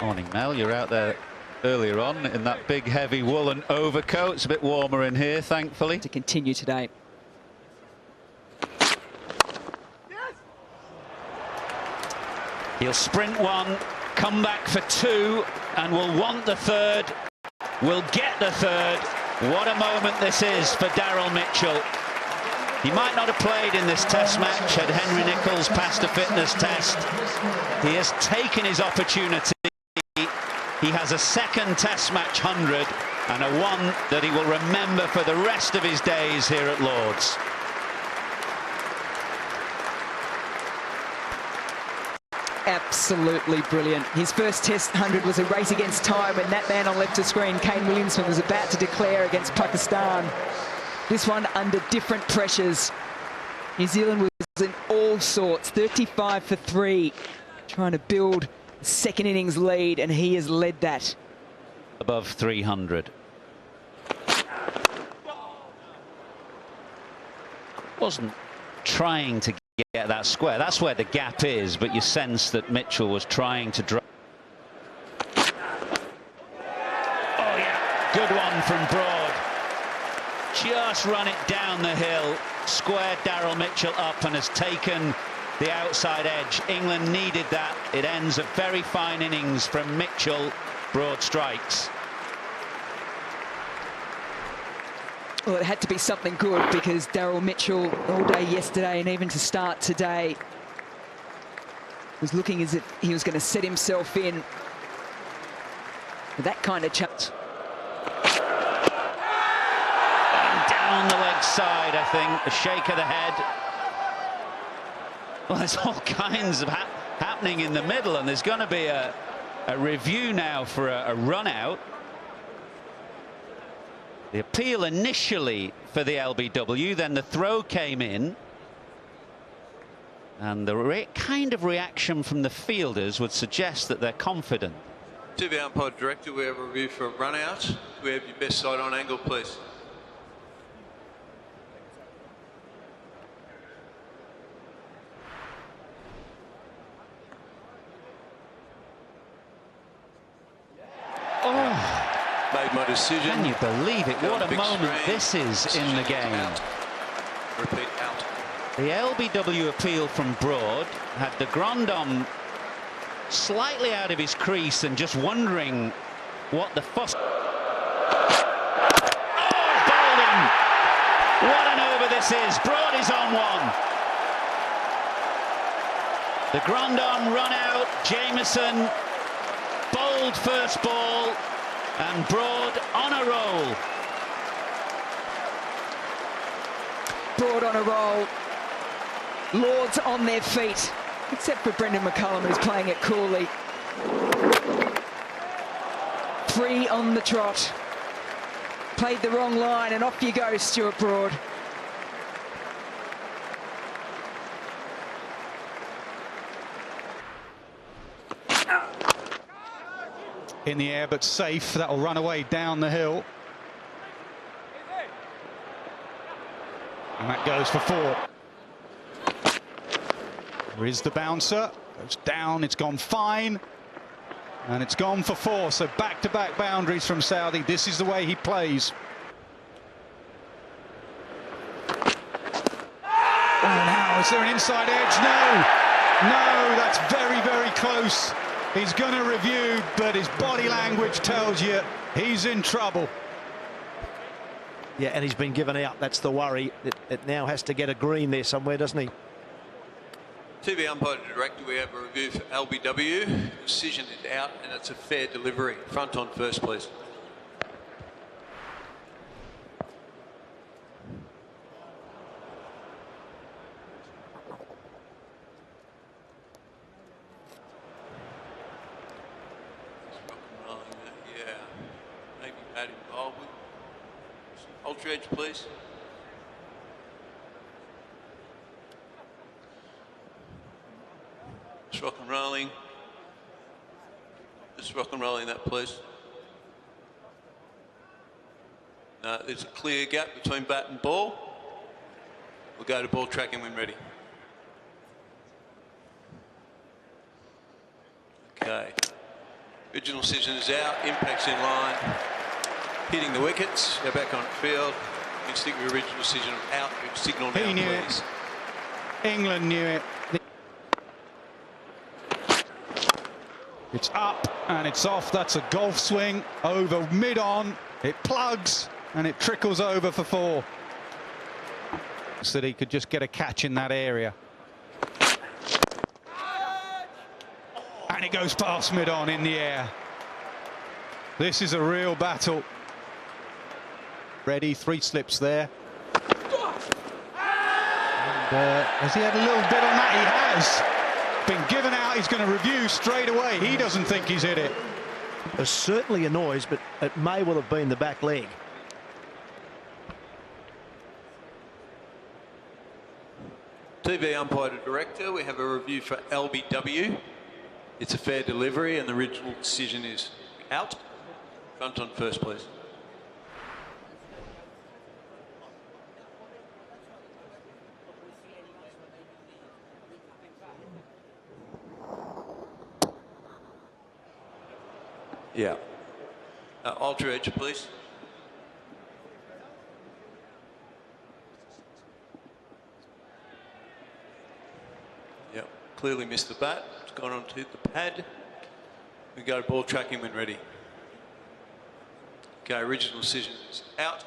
Morning, Mel. You're out there earlier on in that big, heavy woolen overcoat. It's a bit warmer in here, thankfully. To continue today. Yes. He'll sprint one, come back for two, and will want the third. Will get the third. What a moment this is for Daryl Mitchell. He might not have played in this test match had Henry Nicholls passed a fitness test. He has taken his opportunity. He has a second test match 100 and a one that he will remember for the rest of his days here at Lord's. Absolutely brilliant. His first test 100 was a race against time when that man on left of screen, Kane Williamson, was about to declare against Pakistan. This one under different pressures. New Zealand was in all sorts, 35 for 3, trying to build a second innings lead, and he has led that. Above 300. Wasn't trying to get that square. That's where the gap is, but you sense that Mitchell was trying to drive. Oh yeah, good one from Broad. Just run it down the hill, squared Daryl Mitchell up and has taken the outside edge. England needed that. It ends a very fine innings from Mitchell. Broad strikes. Well, it had to be something good because Daryl Mitchell all day yesterday and even to start today was looking as if he was going to set himself in with that kind of chance. Down the leg side, I think, a shake of the head. Well, there's all kinds of happening in the middle, and there's going to be a review now for a run out. The appeal initially for the LBW, then the throw came in, and the kind of reaction from the fielders would suggest that they're confident. TV umpire director, we have a review for a run out. We have your best side on angle, please. Made my decision. Can you believe it? What a moment this is in the game. Repeat out. The LBW appeal from Broad had de Grandhomme slightly out of his crease and just wondering what the fuss. Oh, bowled him! What an over this is. Broad is on one. De Grandhomme run out. Jameson bowled first ball. And Broad on a roll. Broad on a roll. Lords on their feet, except for Brendan McCullum, who's playing it coolly. 3 on the trot. Played the wrong line, and off you go, Stuart Broad. In the air, but safe. That'll run away down the hill. And that goes for 4. There is the bouncer. Goes down. It's gone fine. And it's gone for 4. So back-to-back boundaries from Saudi. This is the way he plays. Oh, now, is there an inside edge? No. No, that's very, very close. He's going to review, but his body language tells you he's in trouble. Yeah, and he's been given out. That's the worry. It now has to get a green there somewhere, doesn't he? TV umpire director, we have a review for LBW. Decision is out, and it's a fair delivery. Front on first, please. Ultra edge, please. Just rock and rolling. Just rock and rolling that, please. There's a clear gap between bat and ball. We'll go to ball tracking when ready. Okay. Original decision is out. Impact's in line. Hitting the wickets. Go back on field. You can stick with original decision out. Signal now, He knew please. it. England knew it. It's up and it's off. That's a golf swing over mid-on. It plugs and it trickles over for 4. So that he could just get a catch in that area. And it goes past mid-on in the air. This is a real battle. Ready, 3 slips there. And, has he had a little bit on that? He has. Been given out, he's going to review straight away. He doesn't think he's hit it. There's certainly a noise, but it may well have been the back leg. TV umpire to director, we have a review for LBW. It's a fair delivery and the original decision is out. Front on first, please. Yeah. Ultra edge, please. Yep, clearly missed the bat. It's gone on to hit the pad. We go ball tracking when ready. Okay, original decision is out.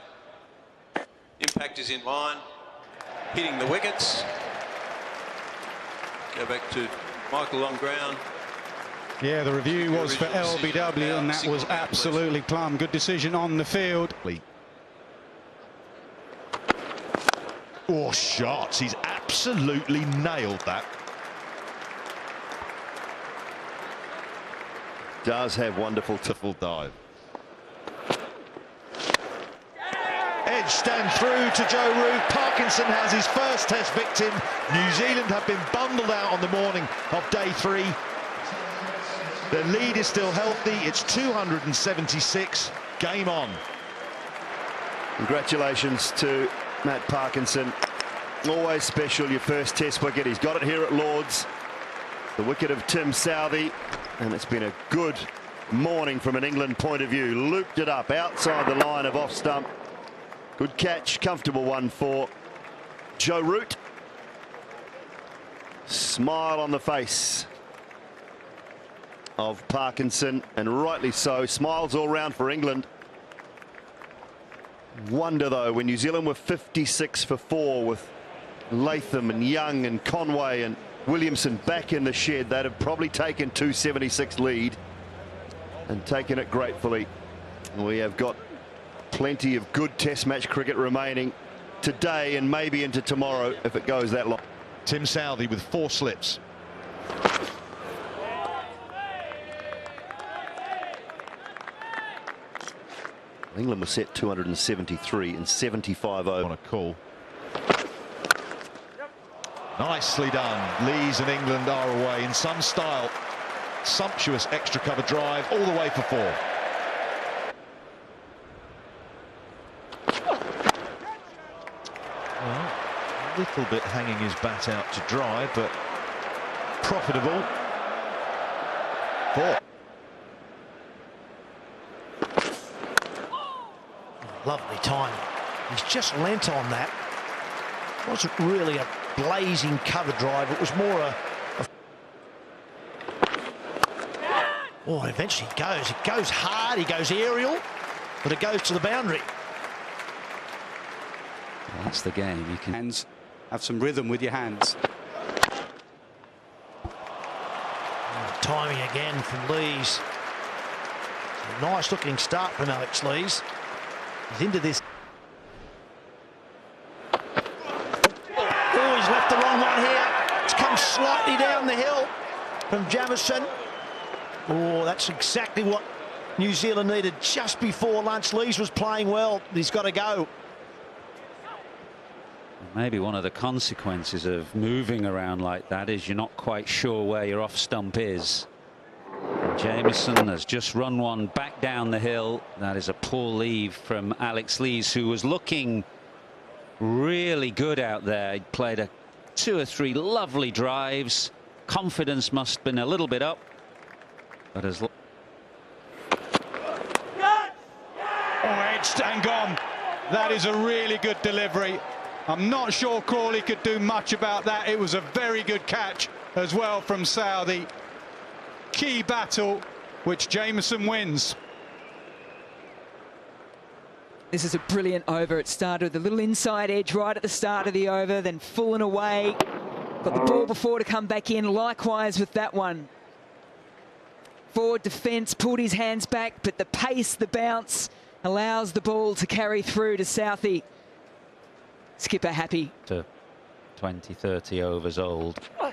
Impact is in line. Hitting the wickets. Go back to Michael on ground. Yeah, the review was for LBW and that was absolutely plumb. Good decision on the field. Oh, shots. He's absolutely nailed that. Does have wonderful Dive. Edge stand through to Joe Root. Parkinson has his first test victim. New Zealand have been bundled out on the morning of day 3. The lead is still healthy. It's 276. Game on. Congratulations to Matt Parkinson. Always special, your first test wicket. He's got it here at Lord's. The wicket of Tim Southey. And it's been a good morning from an England point of view. Looped it up outside the line of off stump. Good catch, comfortable one for Joe Root. Smile on the face of Parkinson, and rightly so. Smiles all round for England. Wonder though, when New Zealand were 56 for 4 with Latham and Young and Conway and Williamson back in the shed, they'd have probably taken 276 lead and taken it gratefully. We have got plenty of good test match cricket remaining today and maybe into tomorrow if it goes that long. Tim Southey with 4 slips. England was set 273 and 75 over. On a call. Nicely done. Lees and England are away in some style. Sumptuous extra cover drive all the way for 4. Well, a little bit hanging his bat out to dry, but profitable. 4. Lovely timing. He's just lent on that. It wasn't really a blazing cover drive. It was more a oh, it eventually goes. It goes hard. He goes aerial, but it goes to the boundary. That's the game. You can hands, have some rhythm with your hands. Timing again from Lees. A nice looking start from Alex Lees. He's into this. Oh, he's left the wrong one here. It's come slightly down the hill from Jamison. Oh, that's exactly what New Zealand needed just before lunch. Lees was playing well. He's got to go. Maybe one of the consequences of moving around like that is you're not quite sure where your off stump is. Jamieson has just run one back down the hill. That is a poor leave from Alex Lees, who was looking really good out there. He played 2 or 3 lovely drives. Confidence must have been a little bit up, but as That is a really good delivery. I'm not sure Crawley could do much about that. It was a very good catch as well from Southey. Key battle, which Jameson wins. This is a brilliant over. It started with a little inside edge right at the start of the over, then full and away. Got the ball before to come back in. Likewise with that one. Forward defence, pulled his hands back, but the pace, the bounce, allows the ball to carry through to Southey. Skipper happy. To 20, 30 overs old. Oh,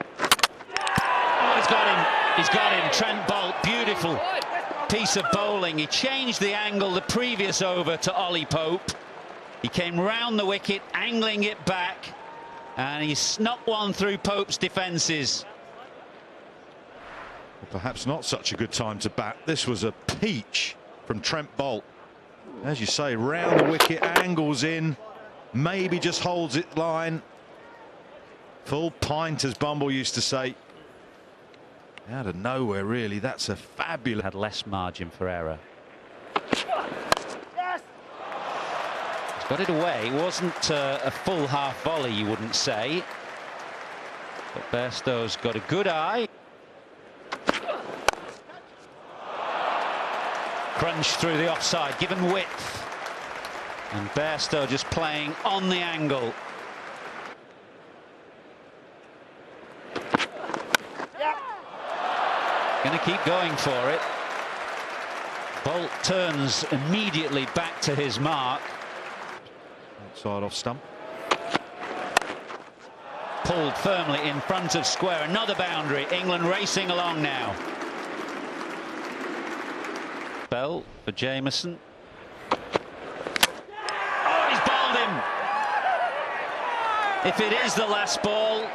he's got him. He's got him. Trent Boult, beautiful piece of bowling. He changed the angle the previous over to Ollie Pope. He came round the wicket, angling it back, and he snuck one through Pope's defences. Well, perhaps not such a good time to bat. This was a peach from Trent Boult. As you say, round the wicket, angles in, maybe just holds it line. Full pint, as Bumble used to say. Out of nowhere, really. That's a fabulous. Had less margin for error. Yes. He's got it away. It wasn't a full half volley, you wouldn't say. But Bairstow's got a good eye. Crunch through the offside, given width. And Bairstow just playing on the angle. Going to keep going for it. Boult turns immediately back to his mark. Outside off stump. Pulled firmly in front of square. Another boundary. England racing along now. Bell for Jameson. Oh, he's bowled him. If it is the last ball,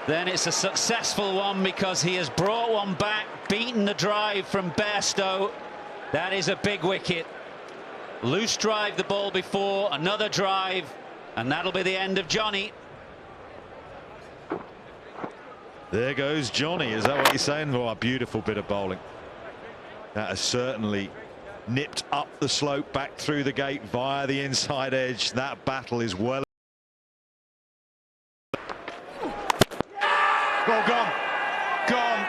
then it's a successful one because he has brought one back, beaten the drive from Bairstow. That is a big wicket. Loose drive the ball before, another drive, and that'll be the end of Johnny. There goes Johnny. Is that what you're saying? Oh, a beautiful bit of bowling. That has certainly nipped up the slope back through the gate via the inside edge. That battle is well. Well, gone.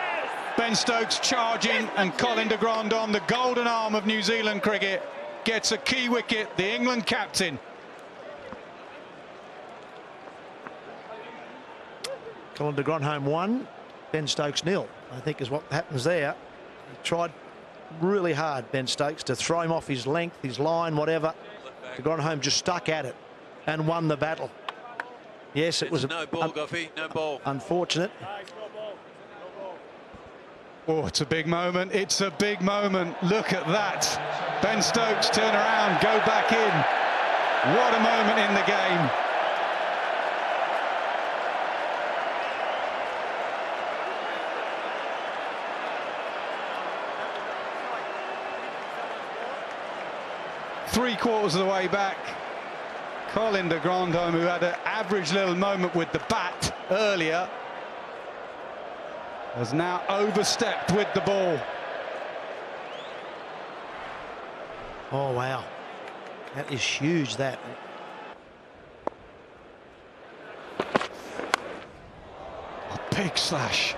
Ben Stokes charging, and Colin de Grandon, the golden arm of New Zealand cricket, gets a key wicket, the England captain. Colin de Grandon 1, Ben Stokes 0, I think is what happens there. He tried really hard, Ben Stokes, to throw him off his length, his line, whatever. De Grandon just stuck at it and won the battle. Yes, it was a no ball, Goffey, no ball. Unfortunate. Oh, it's a big moment. It's a big moment. Look at that. Ben Stokes turn around, go back in. What a moment in the game. Three-quarters of the way back. Colin de Grandon, who had an average little moment with the bat earlier, has now overstepped with the ball. Oh, wow. That is huge, that. A big slash.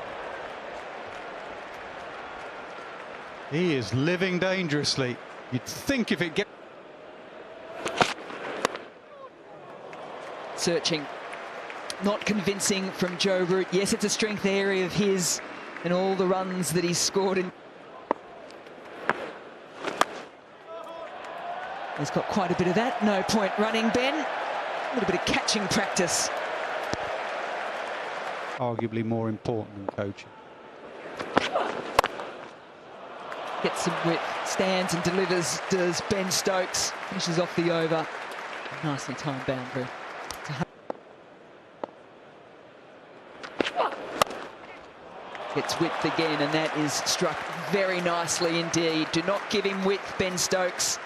He is living dangerously. You'd think if it gets... Searching, not convincing from Joe Root. Yes, it's a strength area of his and all the runs that he's scored in. He's got quite a bit of that. No point running, Ben. A little bit of catching practice. Arguably more important than coaching. Gets some width, stands and delivers, does Ben Stokes. Finishes off the over. Nicely timed boundary. Gets width again, and that is struck very nicely indeed. Do not give him width, Ben Stokes.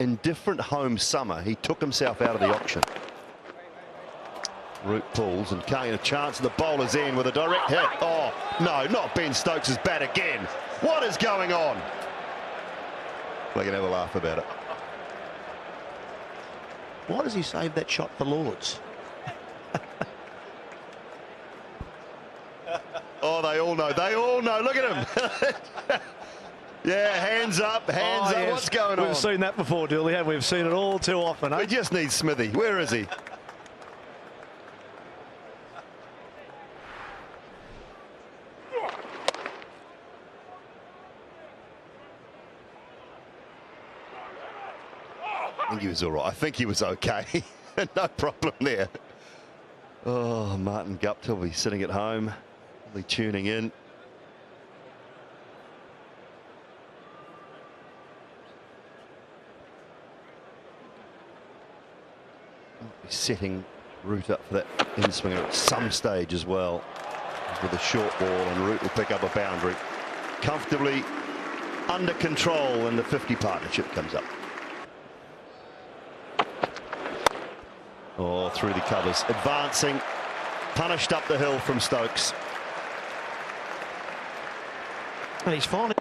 In different home summer, he took himself out of the auction. Root pulls, and Kane a chance, and the bowler's in with a direct hit. Oh, no, not Ben Stokes' bat again. What is going on? We can have a laugh about it. Why does he save that shot for Lords? Oh, they all know. They all know. Look at him. Yeah, hands up, hands up. Yes. What's going on? We've seen that before, Dooley, haven't we? We've seen it all too often. We just need Smithy. Where is he? I think he was all right. I think he was okay. No problem there. Oh, Martin Guptill will be sitting at home, probably tuning in. Setting Root up for that in-swinger at some stage as well. With a short ball, and Root will pick up a boundary. Comfortably under control, and the 50 partnership comes up. Oh, through the covers. Advancing. Punished up the hill from Stokes. And he's finally...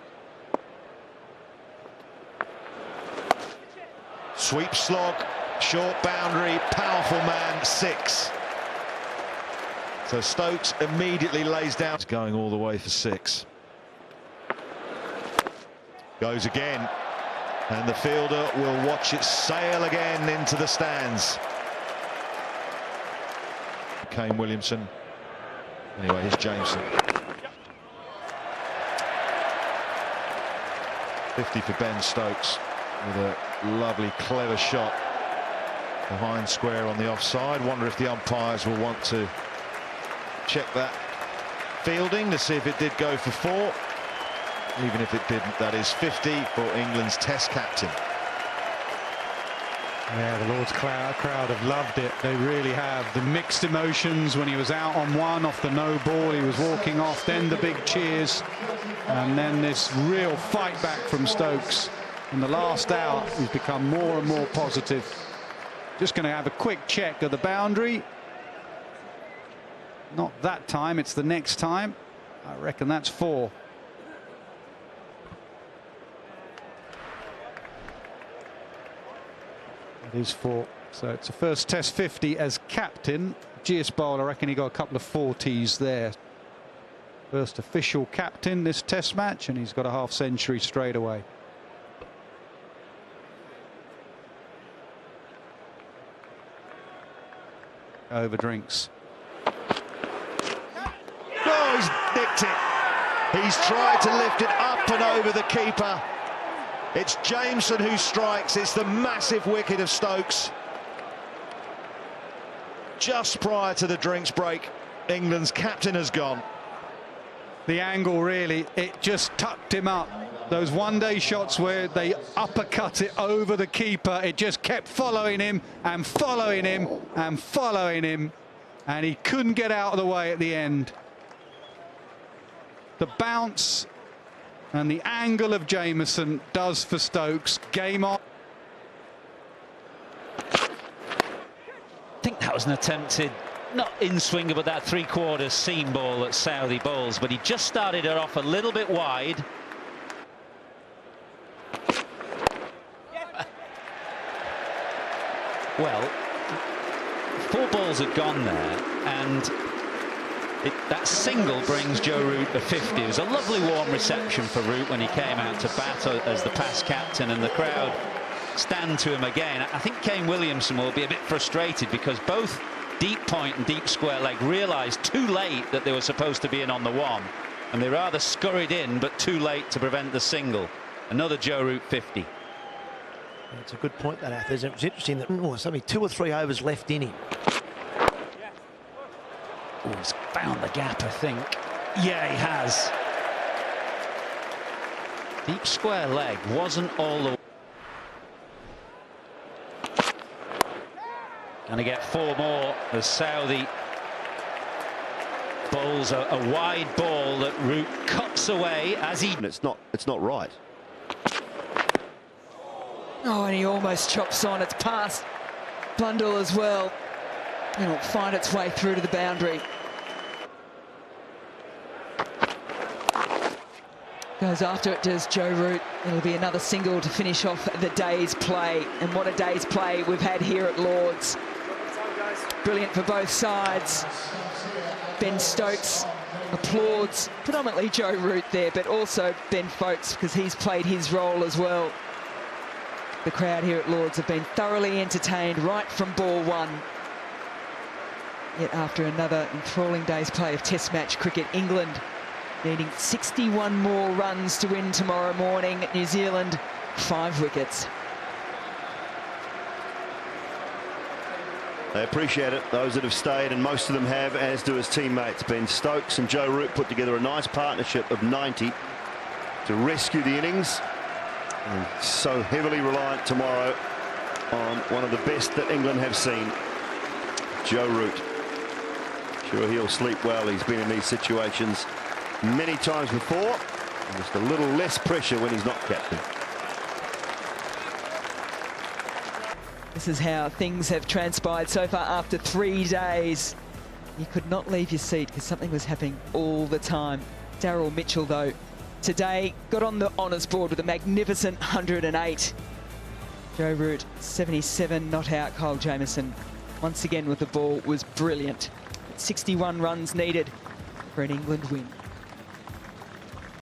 Sweep slog, short boundary, powerful man, 6. So Stokes immediately lays down. It's going all the way for 6. Goes again. And the fielder will watch it sail again into the stands. Kane Williamson. Anyway, here's Jameson. 50 for Ben Stokes with a lovely, clever shot behind square on the offside. Wonder if the umpires will want to check that fielding to see if it did go for 4. Even if it didn't, that is 50 for England's Test captain. Yeah, the Lord's crowd have loved it. They really have. The mixed emotions when he was out on 1 off the no ball, he was walking off, then the big cheers, and then this real fight back from Stokes. In the last out, he's become more and more positive. Just going to have a quick check of the boundary. Not that time, it's the next time. I reckon that's 4. It is 4. So it's a first Test 50 as captain. GS Bowl, I reckon he got a couple of 40s there. First official captain this Test match, and he's got a half century straight away. Over drinks. Oh, he's nicked it. He's tried to lift it up and over the keeper. It's Jameson who strikes. It's the massive wicket of Stokes. Just prior to the drinks break, England's captain has gone. The angle, really, it just tucked him up. Those one-day shots where they uppercut it over the keeper, it just kept following him and following him and following him, and he couldn't get out of the way at the end. The bounce and the angle of Jameson does for Stokes. Game on. I think that was an attempted, not in-swinger, but that three-quarters seam ball that Southey bowls, but he just started it off a little bit wide. Well, 4 balls had gone there, and that single brings Joe Root the 50. It was a lovely warm reception for Root when he came out to bat as the past captain, and the crowd stand to him again. I think Kane Williamson will be a bit frustrated because both deep point and deep square leg realised too late that they were supposed to be in on the 1, and they rather scurried in, but too late to prevent the single. Another Joe Root 50. It's a good point, that Athens. It was interesting that there's only 2 or 3 overs left in him. Oh, he's found the gap, I think. Yeah, he has. Deep square leg wasn't all the... Going to get 4 more as Southey bowls a wide ball that Root cuts away as he... And it's not right. Oh, and he almost chops on. It's past Blundell as well. And it'll find its way through to the boundary. Goes after it, does Joe Root. It'll be another single to finish off the day's play. And what a day's play we've had here at Lord's. Brilliant for both sides. Ben Stokes applauds predominantly Joe Root there, but also Ben Folkes, because he's played his role as well. The crowd here at Lord's have been thoroughly entertained right from ball one. Yet after another enthralling day's play of Test match cricket, England needing 61 more runs to win tomorrow morning. New Zealand, 5 wickets. They appreciate it, those that have stayed, and most of them have, as do his teammates. Ben Stokes and Joe Root put together a nice partnership of 90 to rescue the innings. And so heavily reliant tomorrow on one of the best that England have seen, Joe Root. Sure, he'll sleep well. He's been in these situations many times before. Just a little less pressure when he's not captain. This is how things have transpired so far after 3 days. You could not leave your seat because something was happening all the time. Daryl Mitchell, though, today got on the honours board with a magnificent 108. Joe Root, 77, not out. Kyle Jamieson, once again with the ball, was brilliant. 61 runs needed for an England win.